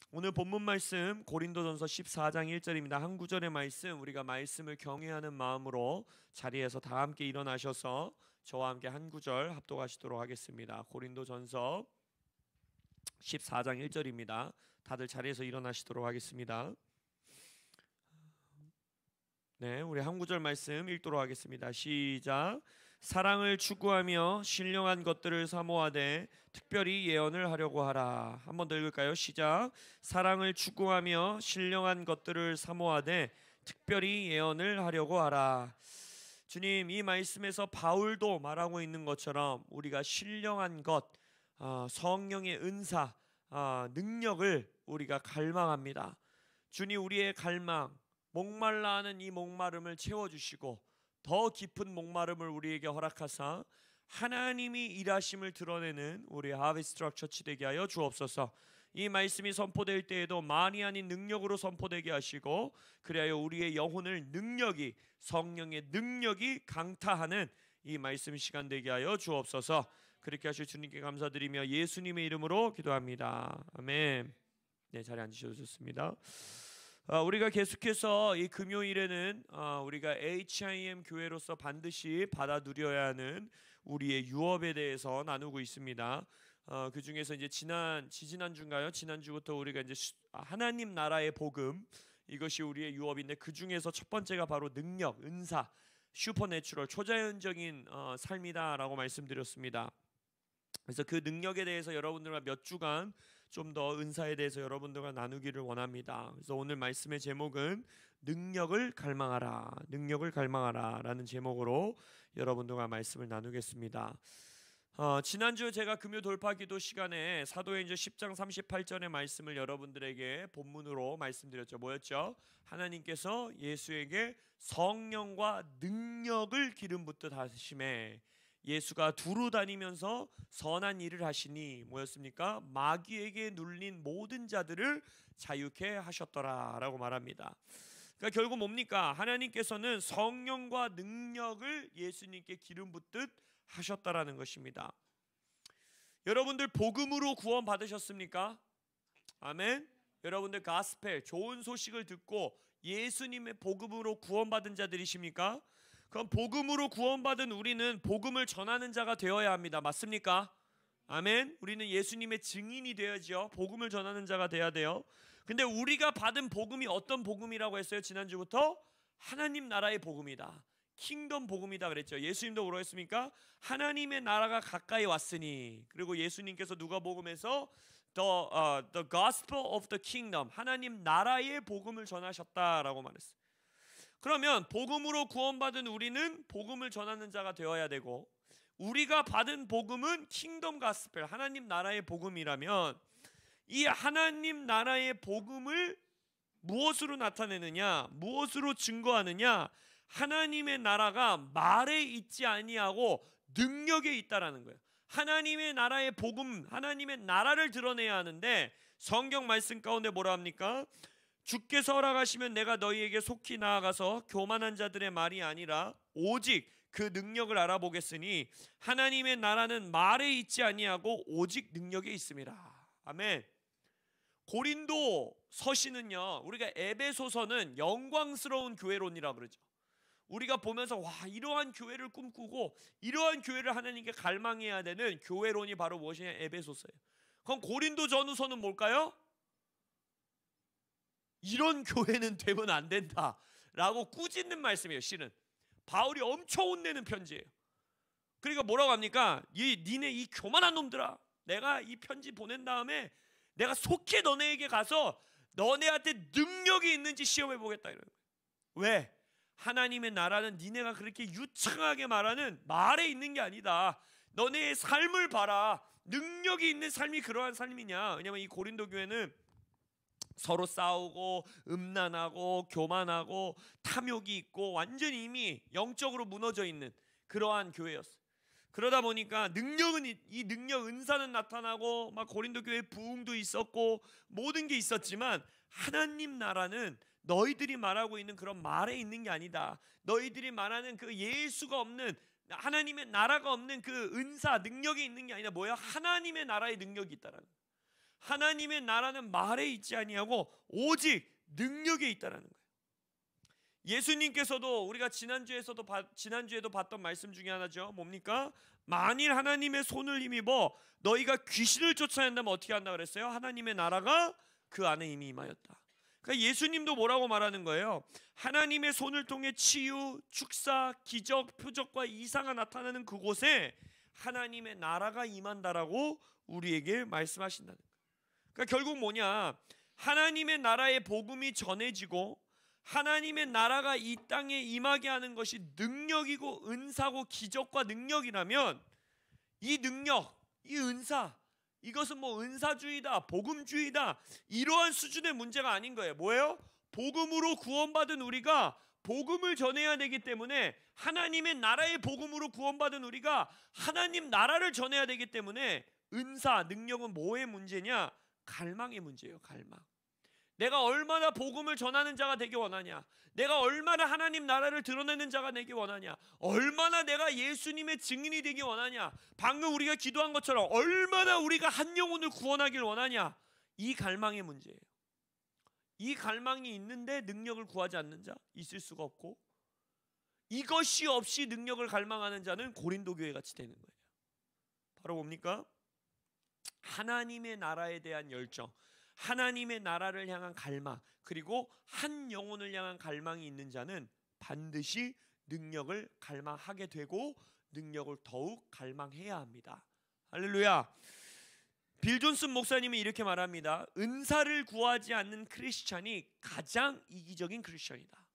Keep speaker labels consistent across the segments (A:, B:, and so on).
A: 오늘 본문 말씀 고린도전서 14장 1절입니다. 한 구절의 말씀, 우리가 말씀을 경외하는 마음으로 자리에서 다 함께 일어나셔서 저와 함께 한 구절 합독하시도록 하겠습니다. 고린도전서 14장 1절입니다. 다들 자리에서 일어나시도록 하겠습니다. 네, 우리 한 구절 말씀 읽도록 하겠습니다. 시작. 사랑을 추구하며 신령한 것들을 사모하되 특별히 예언을 하려고 하라. 한 번 더 읽을까요? 시작. 사랑을 추구하며 신령한 것들을 사모하되 특별히 예언을 하려고 하라. 주님, 이 말씀에서 바울도 말하고 있는 것처럼 우리가 신령한 것, 성령의 은사, 능력을 우리가 갈망합니다. 주님, 우리의 갈망, 목말라 하는 이 목마름을 채워주시고 더 깊은 목마름을 우리에게 허락하사 하나님이 일하심을 드러내는 우리 하비스트락 처치 되게 하여 주옵소서. 이 말씀이 선포될 때에도 말이 아닌 능력으로 선포되게 하시고, 그리하여 우리의 영혼을 능력이, 성령의 능력이 강타하는 이 말씀 시간 되게 하여 주옵소서. 그렇게 하실 주님께 감사드리며 예수님의 이름으로 기도합니다. 아멘. 네, 자리에 앉으셔도 좋습니다. 우리가 계속해서 이 금요일에는 우리가 HIM 교회로서 반드시 받아 누려야 하는 우리의 유업에 대해서 나누고 있습니다. 그 중에서 이제 지난주인가요? 지난주부터 우리가 이제 하나님 나라의 복음, 이것이 우리의 유업인데, 그 중에서 첫 번째가 바로 능력, 은사, 슈퍼내추럴, 초자연적인 삶이다라고 말씀드렸습니다. 그래서 그 능력에 대해서 여러분들과 몇 주간 좀 더 은사에 대해서 여러분들과 나누기를 원합니다. 그래서 오늘 말씀의 제목은 능력을 갈망하라, 능력을 갈망하라 라는 제목으로 여러분들과 말씀을 나누겠습니다. 지난주 제가 금요 돌파 기도 시간에 사도행전 10장 38절의 말씀을 여러분들에게 본문으로 말씀드렸죠. 뭐였죠? 하나님께서 예수에게 성령과 능력을 기름 붓듯 하심에 예수가 두루 다니면서 선한 일을 하시니 뭐였습니까? 마귀에게 눌린 모든 자들을 자유케 하셨더라 라고 말합니다. 그러니까 결국 뭡니까? 하나님께서는 성령과 능력을 예수님께 기름 붓듯 하셨다라는 것입니다. 여러분들 복음으로 구원 받으셨습니까? 아멘. 여러분들 가스펠, 좋은 소식을 듣고 예수님의 복음으로 구원받은 자들이십니까? 그럼 복음으로 구원받은 우리는 복음을 전하는 자가 되어야 합니다. 맞습니까? 아멘. 우리는 예수님의 증인이 되어야죠. 복음을 전하는 자가 돼야 돼요. 근데 우리가 받은 복음이 어떤 복음이라고 했어요? 지난주부터 하나님 나라의 복음이다, 킹덤 복음이다 그랬죠. 예수님도 뭐라고 했습니까? 하나님의 나라가 가까이 왔으니. 그리고 예수님께서 누가복음에서 the gospel of the kingdom, 하나님 나라의 복음을 전하셨다라고 말했어요. 그러면 복음으로 구원받은 우리는 복음을 전하는 자가 되어야 되고, 우리가 받은 복음은 킹덤 가스펠, 하나님 나라의 복음이라면 이 하나님 나라의 복음을 무엇으로 나타내느냐, 무엇으로 증거하느냐? 하나님의 나라가 말에 있지 아니하고 능력에 있다라는 거예요. 하나님의 나라의 복음, 하나님의 나라를 드러내야 하는데, 성경 말씀 가운데 뭐라 합니까? 주께서 허락하시면 내가 너희에게 속히 나아가서 교만한 자들의 말이 아니라 오직 그 능력을 알아보겠으니 하나님의 나라는 말에 있지 아니하고 오직 능력에 있습니다. 아멘. 고린도 서신은요, 우리가 에베소서는 영광스러운 교회론이라고 그러죠. 우리가 보면서 와, 이러한 교회를 꿈꾸고 이러한 교회를 하나님께 갈망해야 되는 교회론이 바로 무엇이냐? 에베소서예요. 그럼 고린도 전후서는 뭘까요? 이런 교회는 되면 안 된다 라고 꾸짖는 말씀이에요. 실은 바울이 엄청 혼내는 편지예요. 그러니까 뭐라고 합니까? 니네 이 교만한 놈들아, 내가 이 편지 보낸 다음에 내가 속히 너네에게 가서 너네한테 능력이 있는지 시험해 보겠다 이러는 거예요. 왜? 하나님의 나라는 니네가 그렇게 유창하게 말하는 말에 있는 게 아니다. 너네의 삶을 봐라. 능력이 있는 삶이 그러한 삶이냐? 왜냐하면 이 고린도 교회는 서로 싸우고 음란하고 교만하고 탐욕이 있고 완전히 이미 영적으로 무너져 있는 그러한 교회였어요. 그러다 보니까 능력은, 이 능력 은사는 나타나고 막 고린도 교회 부흥도 있었고 모든 게 있었지만, 하나님 나라는 너희들이 말하고 있는 그런 말에 있는 게 아니다. 너희들이 말하는 그 예수가 없는, 하나님의 나라가 없는 그 은사 능력이 있는 게 아니라 뭐야? 하나님의 나라의 능력이 있다라는. 하나님의 나라는 말에 있지 아니하고 오직 능력에 있다라는 거예요. 예수님께서도 우리가 지난주에도 봤던 말씀 중에 하나죠. 뭡니까? 만일 하나님의 손을 힘입어 너희가 귀신을 쫓아야 한다면 어떻게 한다 그랬어요? 하나님의 나라가 그 안에 이미 임하였다. 그러니까 예수님도 뭐라고 말하는 거예요? 하나님의 손을 통해 치유, 축사, 기적, 표적과 이상이 나타나는 그곳에 하나님의 나라가 임한다라고 우리에게 말씀하신다는 거예요. 그러니까 결국 뭐냐? 하나님의 나라의 복음이 전해지고 하나님의 나라가 이 땅에 임하게 하는 것이 능력이고 은사고 기적과 능력이라면 이 능력, 이 은사, 이것은 뭐 은사주의다, 복음주의다 이러한 수준의 문제가 아닌 거예요. 뭐예요? 복음으로 구원받은 우리가 복음을 전해야 되기 때문에 하나님의 나라의 복음으로 구원받은 우리가 하나님 나라를 전해야 되기 때문에 은사, 능력은 뭐의 문제냐? 갈망의 문제예요. 갈망. 내가 얼마나 복음을 전하는 자가 되기 원하냐? 내가 얼마나 하나님 나라를 드러내는 자가 되기 원하냐? 얼마나 내가 예수님의 증인이 되기 원하냐? 방금 우리가 기도한 것처럼 얼마나 우리가 한 영혼을 구원하길 원하냐? 이 갈망의 문제예요. 이 갈망이 있는데 능력을 구하지 않는 자 있을 수가 없고, 이것이 없이 능력을 갈망하는 자는 고린도 교회 같이 되는 거예요. 바로 뭡니까? 하나님의 나라에 대한 열정, 하나님의 나라를 향한 갈망, 그리고 한 영혼을 향한 갈망이 있는 자는 반드시 능력을 갈망하게 되고 능력을 더욱 갈망해야 합니다. 할렐루야. 빌 존슨 목사님이 이렇게 말합니다. 은사를 구하지 않는 크리스찬이 가장 이기적인 크리스찬이다.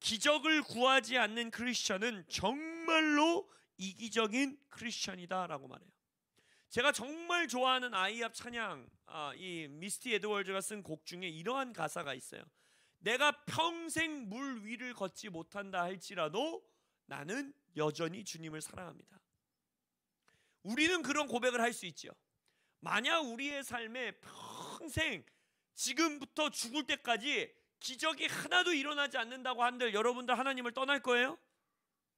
A: 기적을 구하지 않는 크리스찬은 정말로 이기적인 크리스찬이다 라고 말해요. 제가 정말 좋아하는 아이합 찬양, 이 미스티 에드워즈가 쓴 곡 중에 이러한 가사가 있어요. 내가 평생 물 위를 걷지 못한다 할지라도 나는 여전히 주님을 사랑합니다. 우리는 그런 고백을 할 수 있죠. 만약 우리의 삶에 평생 지금부터 죽을 때까지 기적이 하나도 일어나지 않는다고 한들 여러분들 하나님을 떠날 거예요?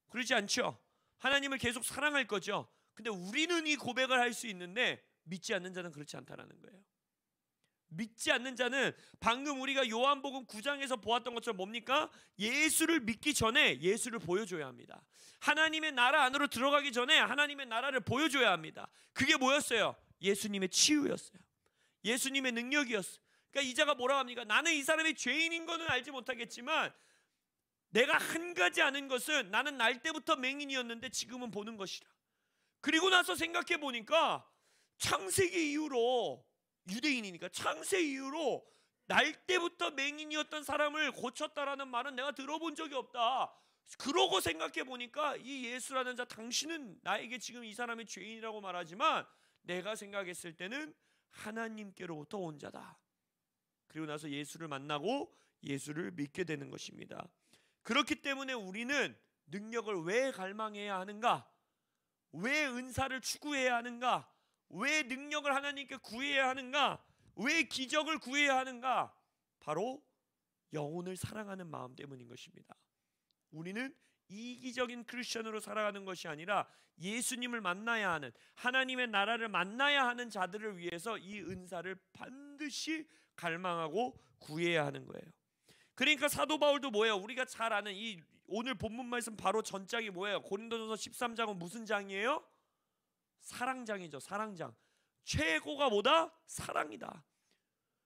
A: 그러지 않죠. 하나님을 계속 사랑할 거죠. 근데 우리는 이 고백을 할 수 있는데 믿지 않는 자는 그렇지 않다라는 거예요. 믿지 않는 자는 방금 우리가 요한복음 9장에서 보았던 것처럼 뭡니까? 예수를 믿기 전에 예수를 보여줘야 합니다. 하나님의 나라 안으로 들어가기 전에 하나님의 나라를 보여줘야 합니다. 그게 뭐였어요? 예수님의 치유였어요. 예수님의 능력이었어요. 그러니까 이자가 뭐라고 합니까? 나는 이 사람이 죄인인 거는 알지 못하겠지만 내가 한 가지 아는 것은 나는 날 때부터 맹인이었는데 지금은 보는 것이라. 그리고 나서 생각해 보니까 창세기 이후로, 유대인이니까 창세 이후로 날 때부터 맹인이었던 사람을 고쳤다라는 말은 내가 들어본 적이 없다. 그러고 생각해 보니까 이 예수라는 자, 당신은 나에게 지금 이 사람이 죄인이라고 말하지만 내가 생각했을 때는 하나님께로부터 온 자다. 그리고 나서 예수를 만나고 예수를 믿게 되는 것입니다. 그렇기 때문에 우리는 능력을 왜 갈망해야 하는가? 왜 은사를 추구해야 하는가? 왜 능력을 하나님께 구해야 하는가? 왜 기적을 구해야 하는가? 바로 영혼을 사랑하는 마음 때문인 것입니다. 우리는 이기적인 크리스천으로 살아가는 것이 아니라 예수님을 만나야 하는, 하나님의 나라를 만나야 하는 자들을 위해서 이 은사를 반드시 갈망하고 구해야 하는 거예요. 그러니까 사도 바울도 뭐예요? 우리가 잘 아는 이 오늘 본문 말씀 바로 전장이 뭐예요? 고린도전서 13장은 무슨 장이에요? 사랑장이죠. 사랑장. 최고가 뭐다? 사랑이다.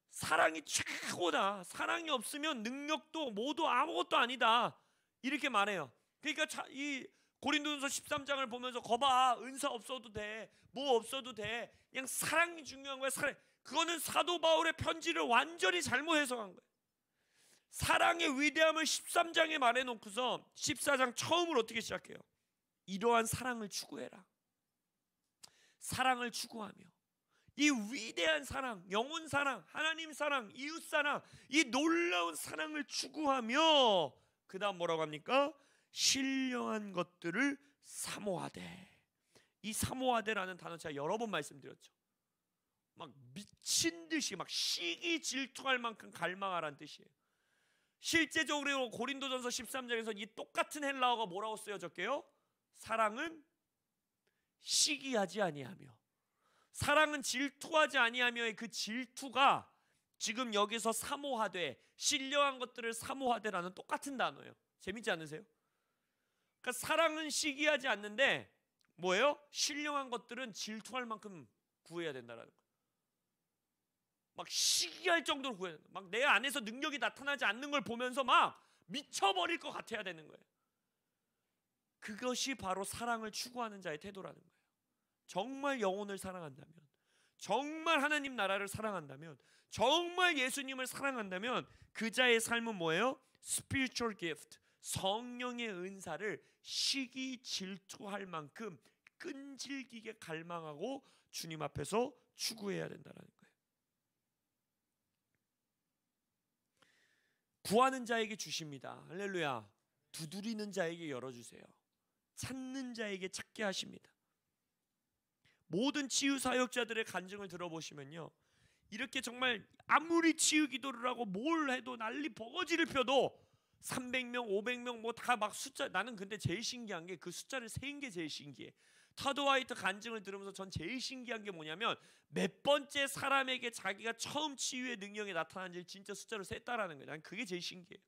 A: 사랑이 최고다. 사랑이 없으면 능력도 모두 아무것도 아니다. 이렇게 말해요. 그러니까 이 고린도전서 13장을 보면서 거봐, 은사 없어도 돼, 뭐 없어도 돼, 그냥 사랑이 중요한 거야. 사랑. 그거는 사도 바울의 편지를 완전히 잘못 해석한 거예요. 사랑의 위대함을 13장에 말해놓고서 14장 처음으로 어떻게 시작해요? 이러한 사랑을 추구해라. 사랑을 추구하며 이 위대한 사랑, 영혼 사랑, 하나님 사랑, 이웃 사랑, 이 놀라운 사랑을 추구하며 그 다음 뭐라고 합니까? 신령한 것들을 사모하되. 이 사모하되라는 단어 제가 여러 번 말씀드렸죠. 막 미친 듯이 막 시기 질투할 만큼 갈망하라는 뜻이에요. 실제적으로 고린도전서 13장에서 이 똑같은 헬라어가 뭐라고 쓰여졌게요? 사랑은 시기하지 아니하며 사랑은 질투하지 아니하며의 그 질투가 지금 여기서 사모하되, 신령한 것들을 사모하되라는 똑같은 단어예요. 재밌지 않으세요? 그러니까 사랑은 시기하지 않는데 뭐예요? 신령한 것들은 질투할 만큼 구해야 된다라는 거예요. 막 시기할 정도로 구해야 된다. 막 내 안에서 능력이 나타나지 않는 걸 보면서 막 미쳐버릴 것 같아야 되는 거예요. 그것이 바로 사랑을 추구하는 자의 태도라는 거예요. 정말 영혼을 사랑한다면, 정말 하나님 나라를 사랑한다면, 정말 예수님을 사랑한다면 그 자의 삶은 뭐예요? Spiritual gift, 성령의 은사를 시기 질투할 만큼 끈질기게 갈망하고 주님 앞에서 추구해야 된다는 거예요. 구하는 자에게 주십니다. 할렐루야. 두드리는 자에게 열어주세요. 찾는 자에게 찾게 하십니다. 모든 치유 사역자들의 간증을 들어보시면요, 이렇게 정말 아무리 치유 기도를 하고 뭘 해도 난리 버거지를 펴도 300명, 500명 뭐 다 막 숫자, 나는 근데 제일 신기한 게 그 숫자를 세인 게 제일 신기해. 타드 화이트 간증을 들으면서 전 제일 신기한 게 뭐냐면 몇 번째 사람에게 자기가 처음 치유의 능력이 나타난지 진짜 숫자를 셌다라는 거예요. 난 그게 제일 신기해요.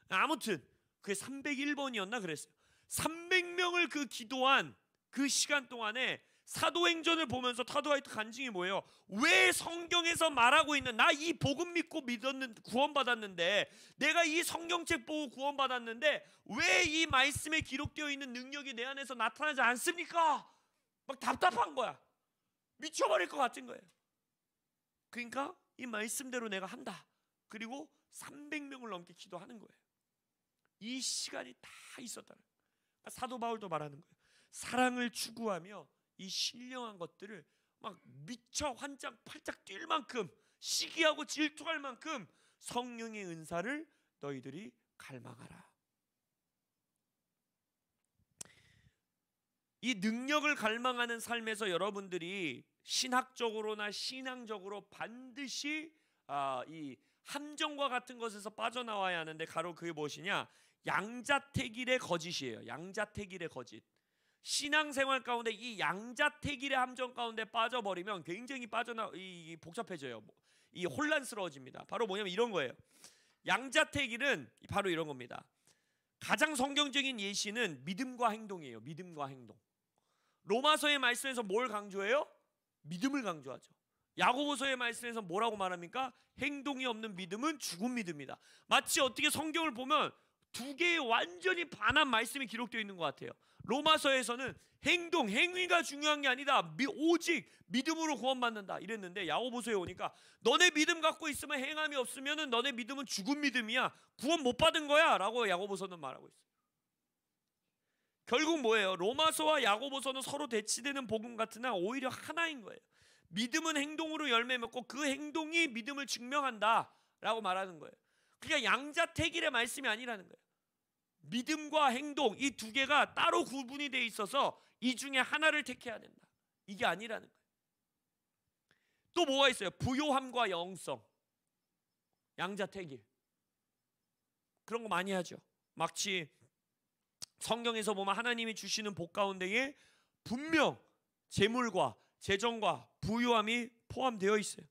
A: 아무튼 그게 301번이었나 그랬어요. 300명을 그 기도한 그 시간 동안에 사도행전을 보면서 타드 화이트 간증이 뭐예요? 왜 성경에서 말하고 있는, 나 이 복음 믿고 구원받았는데, 내가 이 성경책 보고 구원받았는데 왜 이 말씀에 기록되어 있는 능력이 내 안에서 나타나지 않습니까? 막 답답한 거야. 미쳐버릴 것 같은 거예요. 그러니까 이 말씀대로 내가 한다. 그리고 300명을 넘게 기도하는 거예요. 이 시간이 다 있었다는 거예요. 사도 바울도 말하는 거예요. 사랑을 추구하며 이 신령한 것들을 막 미쳐 환장 팔짝 뛸 만큼, 시기하고 질투할 만큼 성령의 은사를 너희들이 갈망하라. 이 능력을 갈망하는 삶에서 여러분들이 신학적으로나 신앙적으로 반드시 이 함정과 같은 것에서 빠져나와야 하는데, 바로 그게 무엇이냐? 양자택일의 거짓이에요. 양자택일의 거짓. 신앙생활 가운데 이 양자택일의 함정 가운데 빠져버리면 굉장히 복잡해져요. 이 혼란스러워집니다. 바로 뭐냐면 이런 거예요. 양자택일은 바로 이런 겁니다. 가장 성경적인 예시는 믿음과 행동이에요. 믿음과 행동. 로마서의 말씀에서 뭘 강조해요? 믿음을 강조하죠. 야고보서의 말씀에서 뭐라고 말합니까? 행동이 없는 믿음은 죽은 믿음이다. 마치 어떻게 성경을 보면 두 개의 완전히 반한 말씀이 기록되어 있는 것 같아요. 로마서에서는 행위가 중요한 게 아니다. 오직 믿음으로 구원받는다 이랬는데, 야고보서에 오니까 너네 믿음 갖고 있으면 행함이 없으면 너네 믿음은 죽은 믿음이야. 구원 못 받은 거야 라고 야고보서는 말하고 있어요. 결국 뭐예요? 로마서와 야고보서는 서로 대치되는 복음 같으나 오히려 하나인 거예요. 믿음은 행동으로 열매 맺고 그 행동이 믿음을 증명한다 라고 말하는 거예요. 그러니까 양자택일의 말씀이 아니라는 거예요. 믿음과 행동, 이 두 개가 따로 구분이 돼 있어서 이 중에 하나를 택해야 된다, 이게 아니라는 거예요. 또 뭐가 있어요? 부요함과 영성. 양자택일. 그런 거 많이 하죠. 마치 성경에서 보면 하나님이 주시는 복 가운데에 분명 재물과 재정과 부요함이 포함되어 있어요.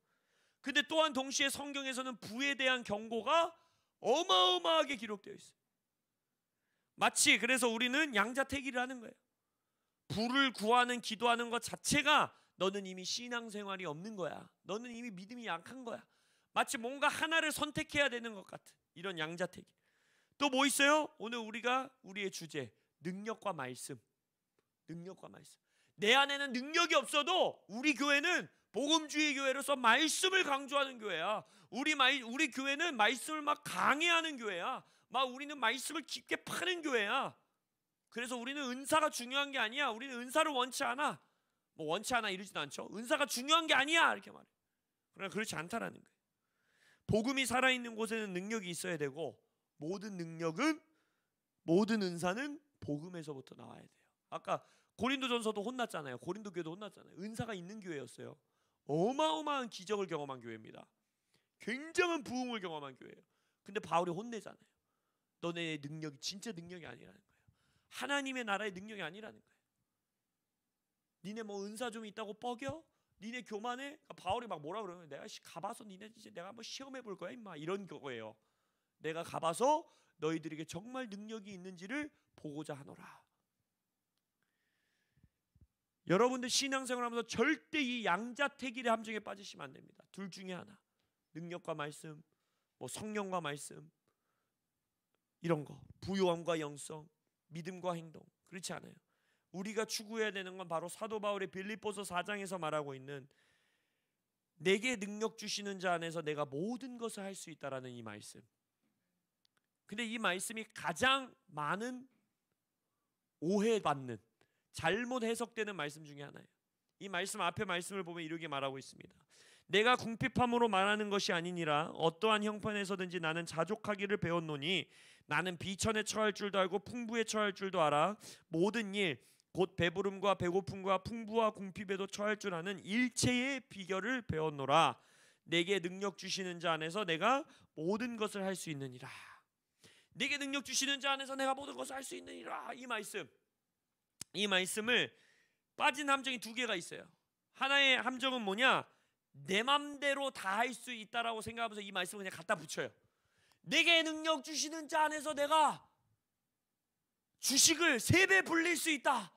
A: 근데 또한 동시에 성경에서는 부에 대한 경고가 어마어마하게 기록되어 있어요. 마치 그래서 우리는 양자택일을 하는 거예요. 부를 구하는 기도하는 것 자체가 너는 이미 신앙생활이 없는 거야. 너는 이미 믿음이 약한 거야. 마치 뭔가 하나를 선택해야 되는 것 같은 이런 양자택일. 또 뭐 있어요? 오늘 우리의 주제, 능력과 말씀. 능력과 말씀. 내 안에는 능력이 없어도 우리 교회는 복음주의 교회로서 말씀을 강조하는 교회야. 우리 교회는 말씀을 막 강해하는 교회야. 막 우리는 말씀을 깊게 파는 교회야. 그래서 우리는 은사가 중요한 게 아니야. 우리는 은사를 원치 않아. 뭐 원치 않아 이러지도 않죠. 은사가 중요한 게 아니야 이렇게 말해. 그러나 그렇지 않다라는 거예요. 복음이 살아있는 곳에는 능력이 있어야 되고, 모든 은사는 복음에서부터 나와야 돼요. 아까 고린도전서도 혼났잖아요. 고린도 교회도 혼났잖아요. 은사가 있는 교회였어요. 어마어마한 기적을 경험한 교회입니다. 굉장한 부흥을 경험한 교회예요. 근데 바울이 혼내잖아요. 너네 능력이 진짜 능력이 아니라는 거예요. 하나님의 나라의 능력이 아니라는 거예요. 니네 뭐 은사 좀 있다고 뻐겨? 니네 교만해? 바울이 막 뭐라 그러는 거야? 내가 가봐서 니네 이제 내가 한번 시험해 볼 거야 임마, 이런 거예요. 내가 가봐서 너희들에게 정말 능력이 있는지를 보고자 하노라. 여러분들 신앙생활하면서 절대 이 양자택일의 함정에 빠지시면 안 됩니다. 둘 중에 하나, 능력과 말씀, 뭐 성령과 말씀, 이런 거, 부요함과 영성, 믿음과 행동, 그렇지 않아요. 우리가 추구해야 되는 건 바로 사도 바울의 빌립보서 4장에서 말하고 있는 내게 능력 주시는 자 안에서 내가 모든 것을 할 수 있다라는 이 말씀. 근데 이 말씀이 가장 많은 오해받는, 잘못 해석되는 말씀 중에 하나예요. 이 말씀 앞에 말씀을 보면 이렇게 말하고 있습니다. 내가 궁핍함으로 말하는 것이 아니니라. 어떠한 형편에서든지 나는 자족하기를 배웠노니 나는 비천에 처할 줄도 알고 풍부에 처할 줄도 알아. 모든 일 곧 배부름과 배고픔과 풍부와 궁핍에도 처할 줄 아는 일체의 비결을 배웠노라. 내게 능력 주시는 자 안에서 내가 모든 것을 할 수 있느니라. 내게 능력 주시는 자 안에서 내가 모든 것을 할 수 있느니라. 이 말씀을 빠진 함정이 두 개가 있어요. 하나의 함정은 뭐냐? 내 맘대로 다 할 수 있다라고 생각하면서 이 말씀을 그냥 갖다 붙여요. 내게 능력 주시는 자 안에서 내가 주식을 3배 불릴 수 있다.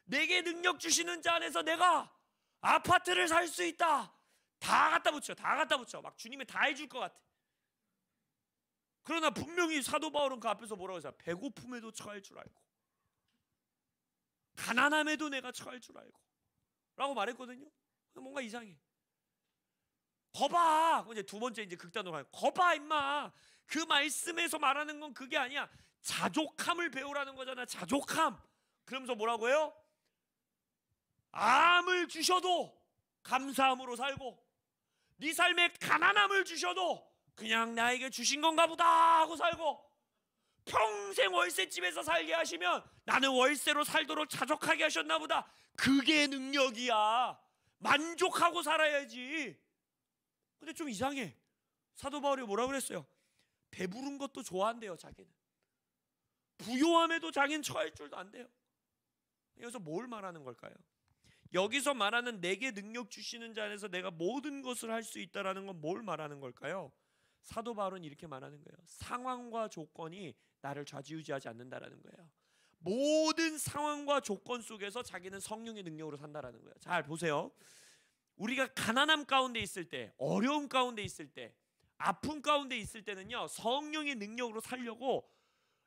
A: 내게 능력 주시는 자 안에서 내가 아파트를 살 수 있다. 다 갖다 붙여. 다 갖다 붙여. 막 주님이 다 해줄 것 같아. 그러나 분명히 사도 바울은 그 앞에서 뭐라고 했어요? 배고픔에도 처할 줄 알고 가난함에도 내가 처할 줄 알고 라고 말했거든요. 뭔가 이상해. 거봐. 이제 두 번째 이제 극단으로 가요. 거봐 임마. 그 말씀에서 말하는 건 그게 아니야. 자족함을 배우라는 거잖아. 자족함. 그러면서 뭐라고 해요? 암을 주셔도 감사함으로 살고, 네 삶에 가난함을 주셔도 그냥 나에게 주신 건가 보다 하고 살고, 평생 월세집에서 살게 하시면 나는 월세로 살도록 자족하게 하셨나 보다. 그게 능력이야. 만족하고 살아야지. 근데 좀 이상해. 사도 바울이 뭐라고 그랬어요? 배부른 것도 좋아한대요. 자기는 부요함에도 자기는 처할 줄도 안 돼요. 여기서 뭘 말하는 걸까요? 여기서 말하는 내게 능력 주시는 자 안에서 내가 모든 것을 할 수 있다라는 건 뭘 말하는 걸까요? 사도 바울은 이렇게 말하는 거예요. 상황과 조건이 나를 좌지우지하지 않는다라는 거예요. 모든 상황과 조건 속에서 자기는 성령의 능력으로 산다라는 거예요. 잘 보세요. 우리가 가난함 가운데 있을 때, 어려움 가운데 있을 때, 아픔 가운데 있을 때는요, 성령의 능력으로 살려고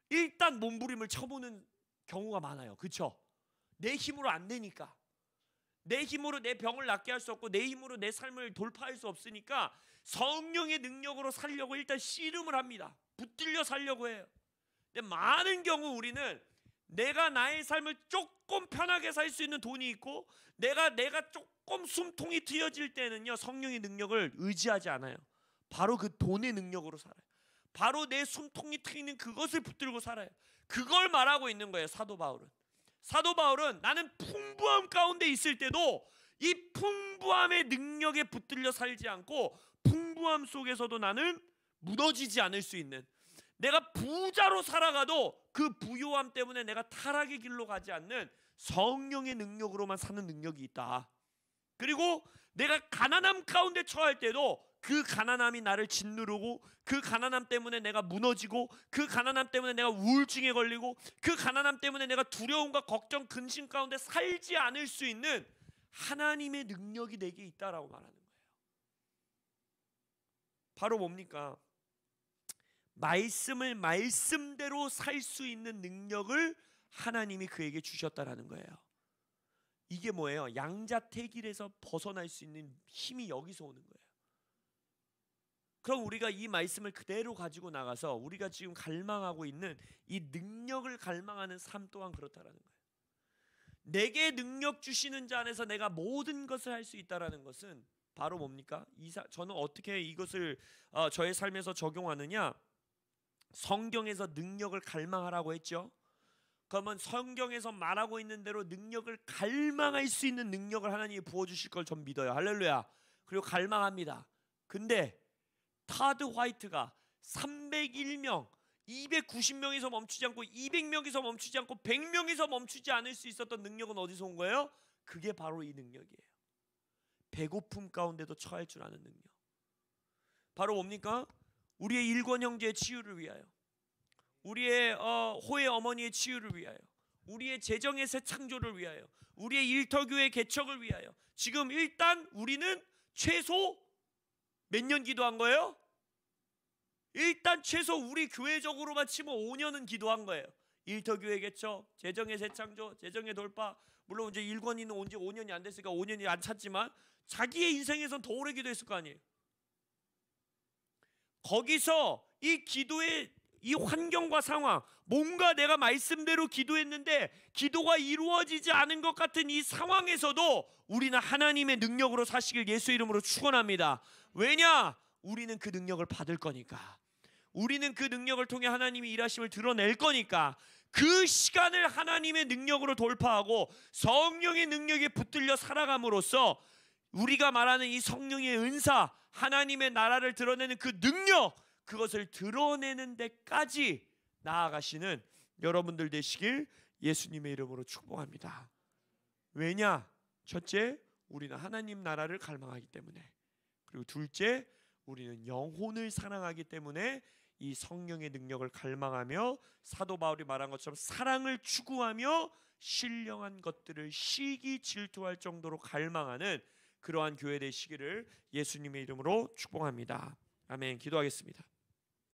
A: 일단 몸부림을 쳐보는 경우가 많아요. 그렇죠? 내 힘으로 안 되니까, 내 힘으로 내 병을 낫게 할 수 없고 내 힘으로 내 삶을 돌파할 수 없으니까 성령의 능력으로 살려고 일단 씨름을 합니다. 붙들려 살려고 해요. 근데 많은 경우 우리는 내가 나의 삶을 조금 편하게 살 수 있는 돈이 있고 내가 조금 숨통이 트여질 때는요, 성령의 능력을 의지하지 않아요. 바로 그 돈의 능력으로 살아요. 바로 내 숨통이 트이는 그것을 붙들고 살아요. 그걸 말하고 있는 거예요. 사도 바울은 나는 풍부함 가운데 있을 때도 이 풍부함의 능력에 붙들려 살지 않고 풍부함 속에서도 나는 무너지지 않을 수 있는, 내가 부자로 살아가도 그 부요함 때문에 내가 타락의 길로 가지 않는 성령의 능력으로만 사는 능력이 있다. 그리고 내가 가난함 가운데 처할 때도 그 가난함이 나를 짓누르고, 그 가난함 때문에 내가 무너지고, 그 가난함 때문에 내가 우울증에 걸리고, 그 가난함 때문에 내가 두려움과 걱정, 근심 가운데 살지 않을 수 있는 하나님의 능력이 내게 있다라고 말하는 거예요. 바로 뭡니까? 말씀을 말씀대로 살 수 있는 능력을 하나님이 그에게 주셨다라는 거예요. 이게 뭐예요? 양자택일에서 벗어날 수 있는 힘이 여기서 오는 거예요. 그럼 우리가 이 말씀을 그대로 가지고 나가서 우리가 지금 갈망하고 있는 이 능력을 갈망하는 삶 또한 그렇다라는 거예요. 내게 능력 주시는 자 안에서 내가 모든 것을 할 수 있다라는 것은 바로 뭡니까? 저는 어떻게 이것을 저의 삶에서 적용하느냐? 성경에서 능력을 갈망하라고 했죠. 그러면 성경에서 말하고 있는 대로 능력을 갈망할 수 있는 능력을 하나님이 부어주실 걸 전 믿어요. 할렐루야. 그리고 갈망합니다. 근데 타드 화이트가 301명, 290명에서 멈추지 않고 200명에서 멈추지 않고 100명에서 멈추지 않을 수 있었던 능력은 어디서 온 거예요? 그게 바로 이 능력이에요. 배고픔 가운데도 처할 줄 아는 능력. 바로 뭡니까? 우리의 일권 형제의 치유를 위하여, 우리의 호의 어머니의 치유를 위하여, 우리의 재정의 새 창조를 위하여, 우리의 일터교회 개척을 위하여. 지금 일단 우리는 최소 몇 년 기도한 거예요? 일단 최소 우리 교회적으로만 치면 5년은 기도한 거예요. 일터교회 개척, 재정의 새 창조, 재정의 돌파. 물론 이제 일권이는 온 지 5년이 안 됐으니까 5년이 안 찼지만 자기의 인생에선 더 오래 기도했을 거 아니에요. 거기서 이 기도의 이 환경과 상황, 뭔가 내가 말씀대로 기도했는데 기도가 이루어지지 않은 것 같은 이 상황에서도 우리는 하나님의 능력으로 사시길 예수 이름으로 축원합니다. 왜냐? 우리는 그 능력을 받을 거니까. 우리는 그 능력을 통해 하나님이 일하심을 드러낼 거니까. 그 시간을 하나님의 능력으로 돌파하고 성령의 능력에 붙들려 살아감으로써 우리가 말하는 이 성령의 은사, 하나님의 나라를 드러내는 그 능력, 그것을 드러내는 데까지 나아가시는 여러분들 되시길 예수님의 이름으로 축복합니다. 왜냐? 첫째, 우리는 하나님 나라를 갈망하기 때문에. 그리고 둘째, 우리는 영혼을 사랑하기 때문에 이 성령의 능력을 갈망하며 사도 바울이 말한 것처럼 사랑을 추구하며 신령한 것들을 시기 질투할 정도로 갈망하는 그러한 교회 되시기를 예수님의 이름으로 축복합니다. 아멘. 기도하겠습니다.